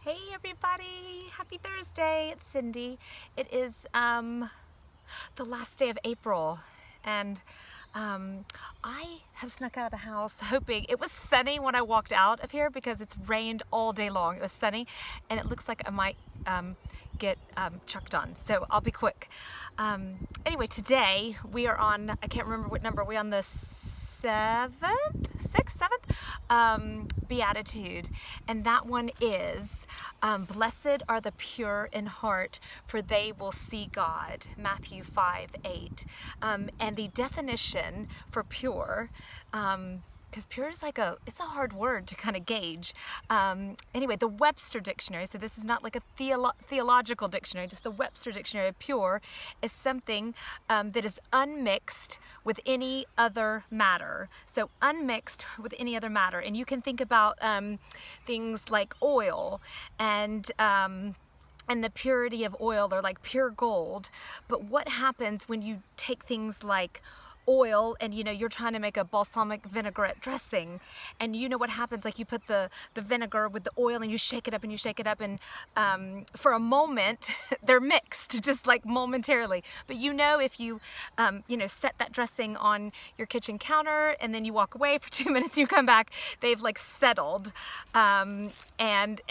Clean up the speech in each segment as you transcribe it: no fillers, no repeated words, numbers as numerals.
Hey everybody, happy Thursday. It's Cindy. It is the last day of April, and I have snuck out of the house hoping it was sunny when I walked out of here because it's rained all day long. It was sunny and it looks like I might get chucked on, so I'll be quick. Anyway, today we are on, I can't remember what number, we on the sixth, seventh Beatitude, and that one is blessed are the pure in heart, for they will see God, Matthew 5:8. And the definition for pure, because pure is it's a hard word to kind of gauge. Anyway, the Webster Dictionary, so this is not like a theological dictionary, just the Webster Dictionary of pure is something that is unmixed with any other matter. So unmixed with any other matter. And you can think about things like oil and the purity of oil, or like pure gold. But what happens when you take things like oil and you're trying to make a balsamic vinaigrette dressing, and what happens, like you put the vinegar with the oil and you shake it up and you shake it up, and for a moment they're mixed, just like momentarily. But if you set that dressing on your kitchen counter and then you walk away for 2 minutes and you come back, they've like settled, and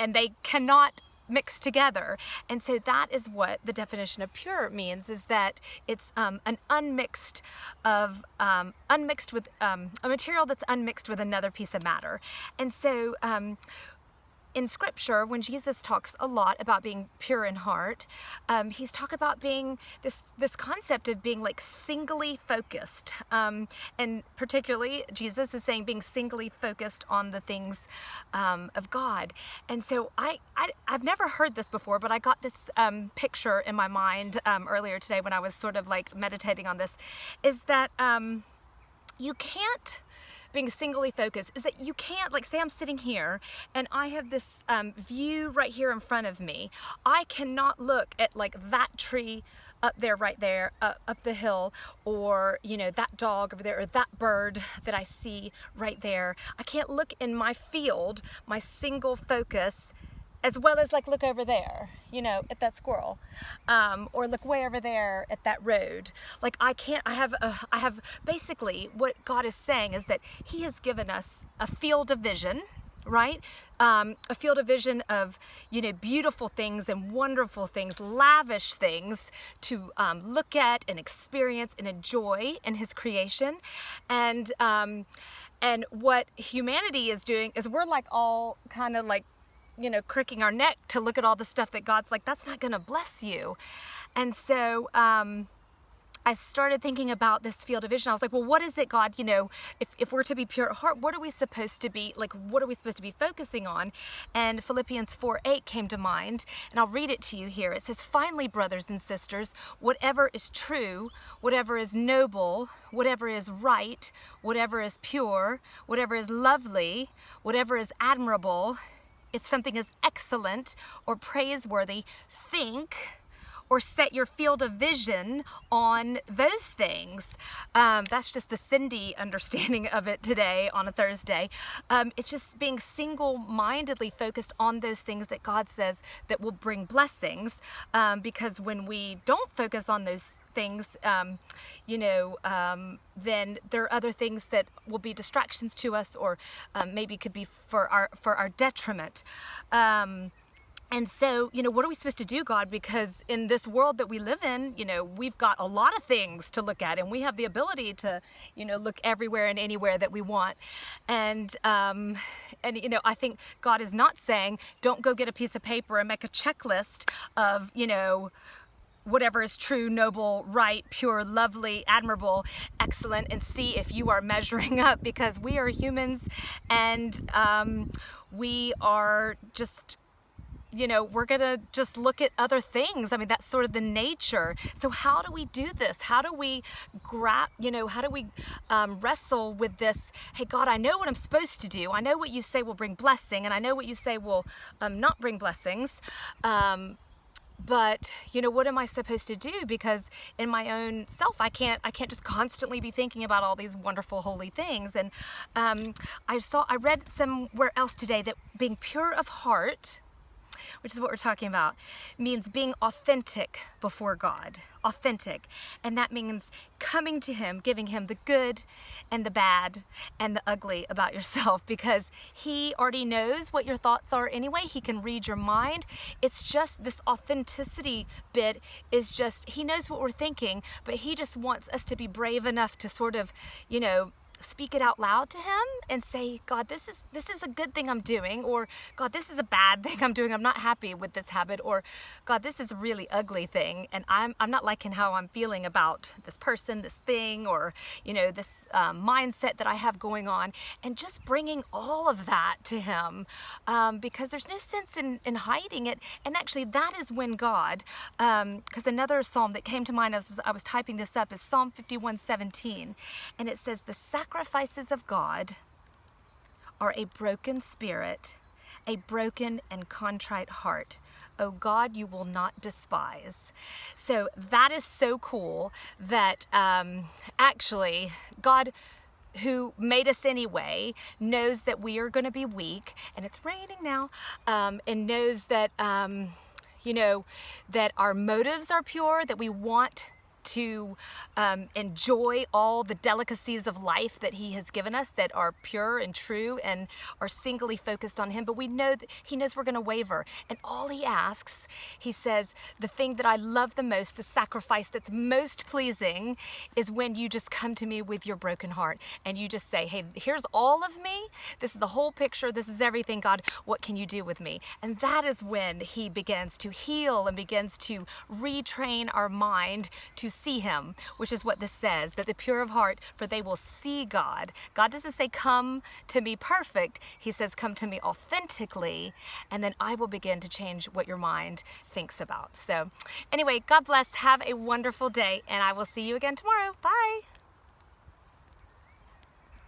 they cannot mixed together. And so that is what the definition of pure means, is that it's an unmixed with a material that's unmixed with another piece of matter. And so in scripture, when Jesus talks a lot about being pure in heart, he's talking about being this concept of being like singly focused, and particularly Jesus is saying being singly focused on the things of God. And so I've never heard this before, but I got this picture in my mind earlier today when I was sort of like meditating on this, is that being singly focused is that you can't, like, say I'm sitting here and I have this view right here in front of me. I cannot look at like that tree up there, right there, up the hill, or that dog over there, or that bird that I see right there. I can't look in my field, my single focus, as well as like look over there, at that squirrel, or look way over there at that road. Like I have basically what God is saying is that He has given us a field of vision, right? A field of vision of, beautiful things and wonderful things, lavish things to look at and experience and enjoy in His creation. And what humanity is doing is we're like all kind of like, cricking our neck to look at all the stuff that God's like, that's not gonna bless you. And so I started thinking about this field of vision. I was like, well, what is it, God, if we're to be pure at heart, what are we supposed to be, like, what are we supposed to be focusing on? And Philippians 4:8 came to mind, and I'll read it to you here. It says, finally, brothers and sisters, whatever is true, whatever is noble, whatever is right, whatever is pure, whatever is lovely, whatever is admirable, if something is excellent or praiseworthy, think or set your field of vision on those things. That's just the Cindy understanding of it today on a Thursday. It's just being single-mindedly focused on those things that God says that will bring blessings, because when we don't focus on those things, then there are other things that will be distractions to us, or maybe could be for our detriment. And so, what are we supposed to do, God? Because in this world that we live in, we've got a lot of things to look at, and we have the ability to, look everywhere and anywhere that we want. And I think God is not saying, don't go get a piece of paper and make a checklist of, whatever is true, noble, right, pure, lovely, admirable, excellent, and see if you are measuring up, because we are humans, and we are just, we're gonna just look at other things. I mean, that's sort of the nature. So how do we do this? How do we wrestle with this? Hey, God, I know what I'm supposed to do. I know what you say will bring blessing, and I know what you say will not bring blessings. But what am I supposed to do? Because in my own self, I can't just constantly be thinking about all these wonderful, holy things. And I read somewhere else today that being pure of heart which is what we're talking about, means being authentic before God. Authentic. And that means coming to Him, giving Him the good and the bad and the ugly about yourself, because He already knows what your thoughts are anyway. He can read your mind. It's just this authenticity bit is just, He knows what we're thinking, but He just wants us to be brave enough to sort of, speak it out loud to Him and say, God, this is a good thing I'm doing, or God, this is a bad thing I'm doing. I'm not happy with this habit, or God, this is a really ugly thing, and I'm not liking how I'm feeling about this person, this thing, or this mindset that I have going on, and just bringing all of that to Him, because there's no sense in hiding it. And actually, that is when God, because another psalm that came to mind as I was typing this up is Psalm 51:17, and it says, the sacrifices of God are a broken spirit, a broken and contrite heart. O God, you will not despise. So that is so cool that actually God, who made us anyway, knows that we are going to be weak, and it's raining now, and knows that, that our motives are pure, that we want to enjoy all the delicacies of life that He has given us that are pure and true and are singly focused on Him. But we know that He knows we're going to waver. And all He asks, He says, the thing that I love the most, the sacrifice that's most pleasing, is when you just come to me with your broken heart and you just say, hey, here's all of me. This is the whole picture. This is everything, God. What can you do with me? And that is when He begins to heal and begins to retrain our mind to see Him, which is what this says, that the pure of heart, for they will see God. God doesn't say, come to me perfect. He says, come to me authentically, and then I will begin to change what your mind thinks about. So anyway, God bless. Have a wonderful day, and I will see you again tomorrow. Bye.